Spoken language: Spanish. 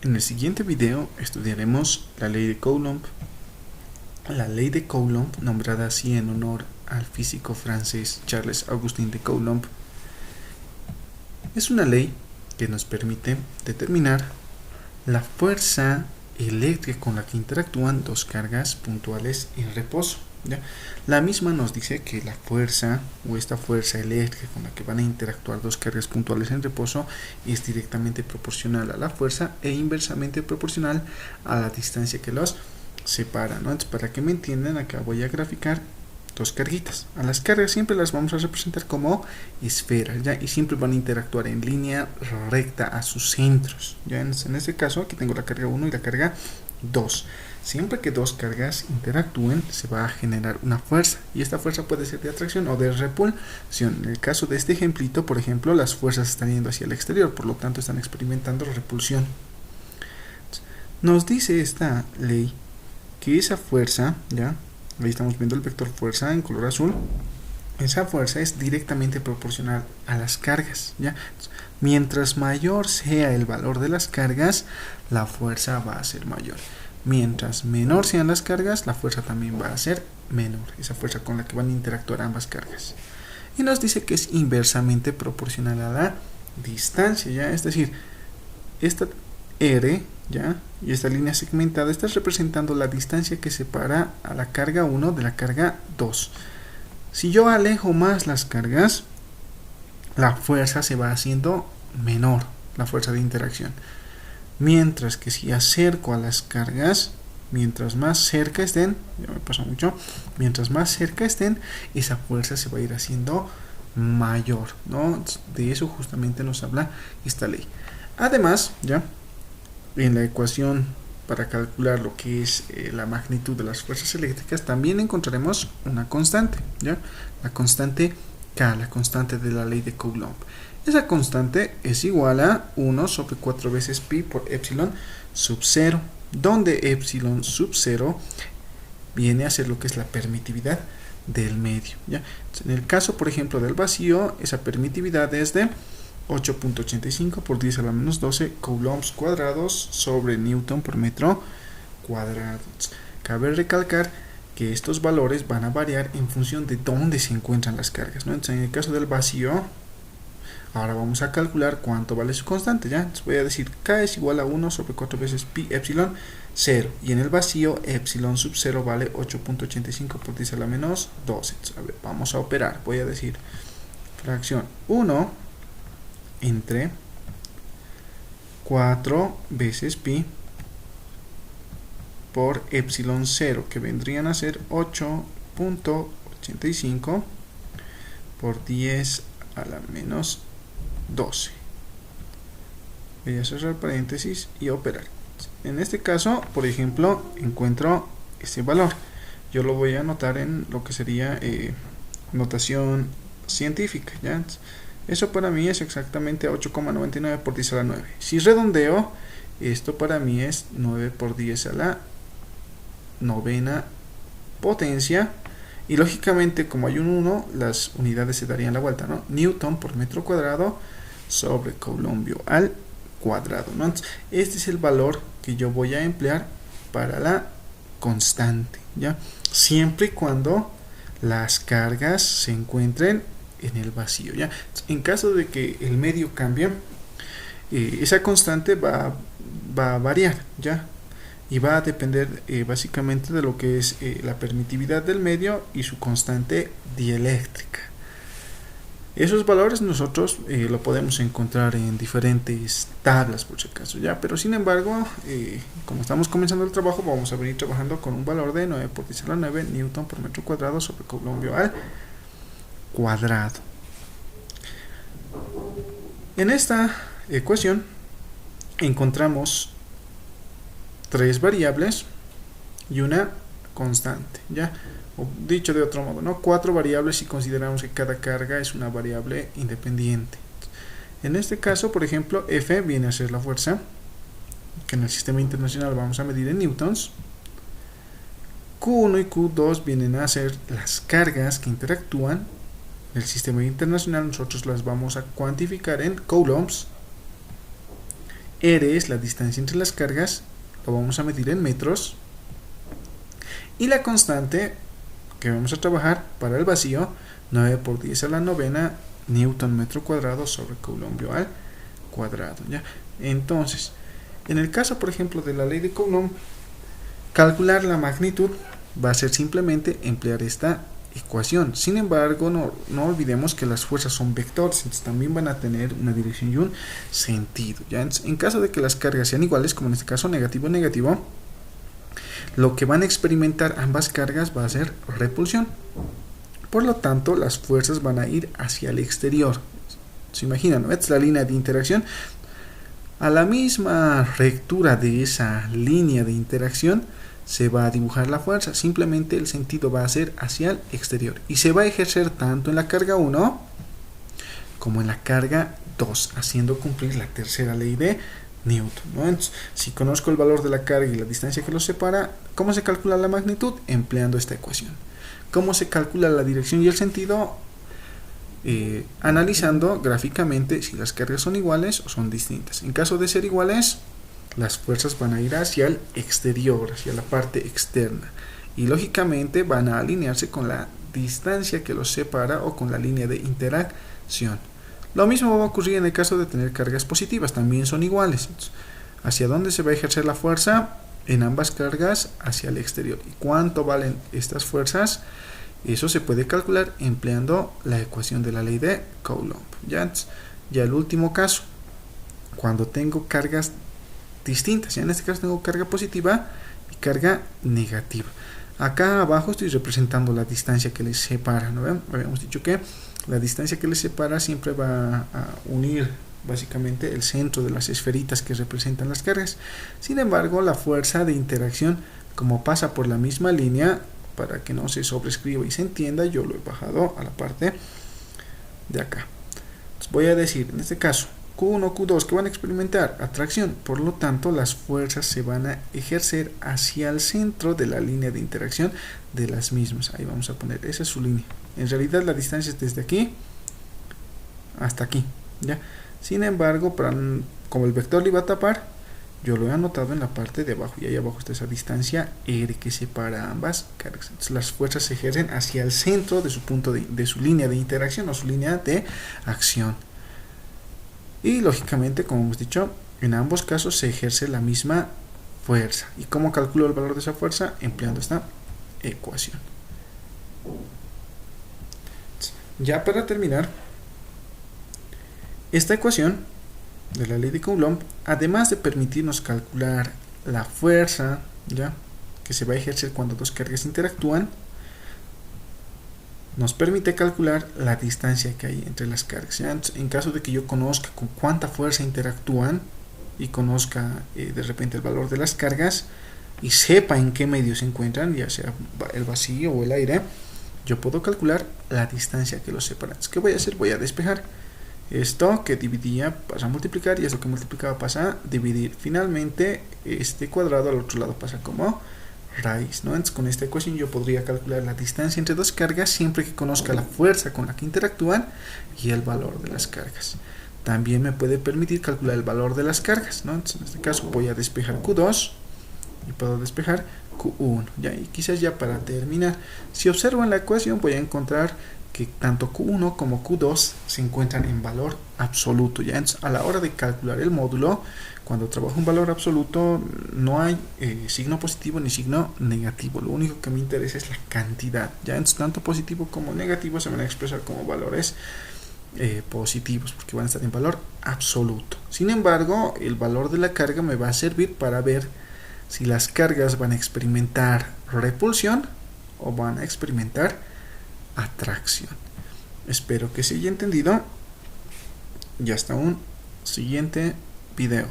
En el siguiente video estudiaremos la ley de Coulomb. La ley de Coulomb, nombrada así en honor al físico francés Charles-Augustin de Coulomb, es una ley que nos permite determinar la fuerza eléctrica con la que interactúan dos cargas puntuales en reposo. ¿Ya? La misma nos dice que la fuerza o esta fuerza eléctrica con la que van a interactuar dos cargas puntuales en reposo es directamente proporcional a la fuerza e inversamente proporcional a la distancia que los separa, ¿no? Entonces, para que me entiendan, acá voy a graficar dos carguitas. A las cargas siempre las vamos a representar como esferas, ¿ya? Y siempre van a interactuar en línea recta a sus centros, ¿ya? En este caso aquí tengo la carga 1 y la carga 2. Siempre que dos cargas interactúen, se va a generar una fuerza, y esta fuerza puede ser de atracción o de repulsión. En el caso de este ejemplito, por ejemplo, las fuerzas están yendo hacia el exterior, por lo tanto están experimentando repulsión. Nos dice esta ley que esa fuerza, ya, ahí estamos viendo el vector fuerza en color azul, esa fuerza es directamente proporcional a las cargas, ¿ya? Mientras mayor sea el valor de las cargas, la fuerza va a ser mayor. Mientras menor sean las cargas, la fuerza también va a ser menor, esa fuerza con la que van a interactuar ambas cargas. Y nos dice que es inversamente proporcional a la distancia, ¿ya? Es decir, esta R, ¿ya? Y esta línea segmentada está representando la distancia que separa a la carga 1 de la carga 2. Si yo alejo más las cargas, la fuerza se va haciendo menor, la fuerza de interacción. Mientras que si acerco a las cargas, mientras más cerca estén, ya me pasa mucho, mientras más cerca estén, esa fuerza se va a ir haciendo mayor, ¿no? De eso justamente nos habla esta ley. Además, ya, en la ecuación para calcular lo que es la magnitud de las fuerzas eléctricas, también encontraremos una constante, ¿ya? La constante K, la constante de la ley de Coulomb. Esa constante es igual a 1 sobre 4 veces pi por epsilon sub 0, donde epsilon sub 0 viene a ser lo que es la permitividad del medio, ¿ya? En el caso, por ejemplo, del vacío, esa permitividad es de 8.85 por 10 a la menos 12 coulombs cuadrados sobre newton por metro cuadrado. Cabe recalcar que estos valores van a variar en función de dónde se encuentran las cargas, ¿no? Entonces, en el caso del vacío, ahora vamos a calcular cuánto vale su constante, ¿ya? Entonces voy a decir K es igual a 1 sobre 4 veces pi epsilon 0, y en el vacío epsilon sub 0 vale 8.85 por 10 a la menos 12. Entonces, a ver, vamos a operar. Voy a decir fracción 1 entre 4 veces pi por epsilon 0, que vendrían a ser 8.85 por 10 a la menos 12. Voy a cerrar paréntesis y operar. En este caso, por ejemplo, encuentro este valor. Yo lo voy a anotar en lo que sería notación científica, ¿ya? Eso para mí es exactamente 8,99 por 10 a la 9. Si redondeo, esto para mí es 9 por 10 a la novena potencia. Y lógicamente, como hay un 1, las unidades se darían la vuelta, ¿no? Newton por metro cuadrado sobre coulombio al cuadrado, ¿no? Entonces, este es el valor que yo voy a emplear para la constante, ¿ya? Siempre y cuando las cargas se encuentren en el vacío, ¿ya? En caso de que el medio cambie, esa constante va a variar, ¿ya? Y va a depender básicamente de lo que es la permitividad del medio y su constante dieléctrica. Esos valores nosotros lo podemos encontrar en diferentes tablas, por si acaso, ¿ya? Pero sin embargo, como estamos comenzando el trabajo, vamos a venir trabajando con un valor de 9 por 10 a la 9 newton por metro cuadrado sobre coulombio al cuadrado. En esta ecuación encontramos 3 variables y una constante, ¿ya? O dicho de otro modo, ¿no? 4 variables si consideramos que cada carga es una variable independiente. En este caso, por ejemplo, F viene a ser la fuerza, que en el sistema internacional vamos a medir en newtons. Q1 y Q2 vienen a ser las cargas que interactúan. En el sistema internacional nosotros las vamos a cuantificar en coulombs. R es la distancia entre las cargas, lo vamos a medir en metros, y la constante que vamos a trabajar para el vacío, 9 por 10 a la novena newton metro cuadrado sobre coulombio al cuadrado, ¿ya? Entonces, en el caso, por ejemplo, de la ley de Coulomb, calcular la magnitud va a ser simplemente emplear esta ecuación. Sin embargo, no olvidemos que las fuerzas son vectores, entonces también van a tener una dirección y un sentido, ¿ya? Entonces, en caso de que las cargas sean iguales, como en este caso negativo, negativo, lo que van a experimentar ambas cargas va a ser repulsión. Por lo tanto, las fuerzas van a ir hacia el exterior. ¿Se imaginan? ¿No? Esta es la línea de interacción. A la misma rectura de esa línea de interacción se va a dibujar la fuerza. Simplemente el sentido va a ser hacia el exterior. Y se va a ejercer tanto en la carga 1 como en la carga 2, haciendo cumplir la tercera ley de Newton, ¿no? Entonces, si conozco el valor de la carga y la distancia que los separa, ¿cómo se calcula la magnitud? Empleando esta ecuación. ¿Cómo se calcula la dirección y el sentido? Analizando gráficamente si las cargas son iguales o son distintas. En caso de ser iguales, las fuerzas van a ir hacia el exterior, hacia la parte externa, y lógicamente van a alinearse con la distancia que los separa o con la línea de interacción. Lo mismo va a ocurrir en el caso de tener cargas positivas, también son iguales. Entonces, ¿hacia dónde se va a ejercer la fuerza? En ambas cargas hacia el exterior. ¿Y cuánto valen estas fuerzas? Eso se puede calcular empleando la ecuación de la ley de Coulomb. Ya el último caso, cuando tengo cargas distintas, ya en este caso tengo carga positiva y carga negativa. Acá abajo estoy representando la distancia que les separa, ¿no ven? Habíamos dicho que la distancia que les separa siempre va a unir básicamente el centro de las esferitas que representan las cargas. Sin embargo, la fuerza de interacción, como pasa por la misma línea, para que no se sobrescriba y se entienda, yo lo he bajado a la parte de acá. Entonces voy a decir, en este caso, Q1, Q2, que van a experimentar atracción, por lo tanto las fuerzas se van a ejercer hacia el centro de la línea de interacción de las mismas. Ahí vamos a poner, esa es su línea. En realidad la distancia es desde aquí hasta aquí, ¿ya? Sin embargo, como el vector le iba a tapar, yo lo he anotado en la parte de abajo, y ahí abajo está esa distancia R que separa ambas cargas. Entonces, las fuerzas se ejercen hacia el centro de su punto de su línea de interacción o su línea de acción. Y lógicamente, como hemos dicho, en ambos casos se ejerce la misma fuerza. ¿Y cómo calculo el valor de esa fuerza? Empleando esta ecuación. Ya para terminar, esta ecuación de la ley de Coulomb, además de permitirnos calcular la fuerza, ¿ya?, que se va a ejercer cuando dos cargas interactúan, nos permite calcular la distancia que hay entre las cargas, ¿ya? En caso de que yo conozca con cuánta fuerza interactúan y conozca de repente el valor de las cargas y sepa en qué medio se encuentran, ya sea el vacío o el aire, yo puedo calcular la distancia que los separa. ¿Qué voy a hacer? Voy a despejar. Esto que dividía pasa a multiplicar, y esto que multiplicaba pasa a dividir. Finalmente, este cuadrado al otro lado pasa como raíz, ¿no? Entonces, con esta ecuación yo podría calcular la distancia entre dos cargas siempre que conozca la fuerza con la que interactúan y el valor de las cargas. También me puede permitir calcular el valor de las cargas, ¿no? Entonces, en este caso voy a despejar Q2 y puedo despejar Q1, ¿ya? Y quizás ya para terminar, si observo en la ecuación voy a encontrar que tanto Q1 como Q2 se encuentran en valor absoluto, ¿ya? Entonces, a la hora de calcular el módulo, cuando trabajo un valor absoluto, no hay signo positivo ni signo negativo. Lo único que me interesa es la cantidad, ¿ya? Entonces, tanto positivo como negativo se van a expresar como valores positivos, porque van a estar en valor absoluto. Sin embargo, el valor de la carga me va a servir para ver si las cargas van a experimentar repulsión o van a experimentar atracción. Espero que se haya entendido y hasta un siguiente video.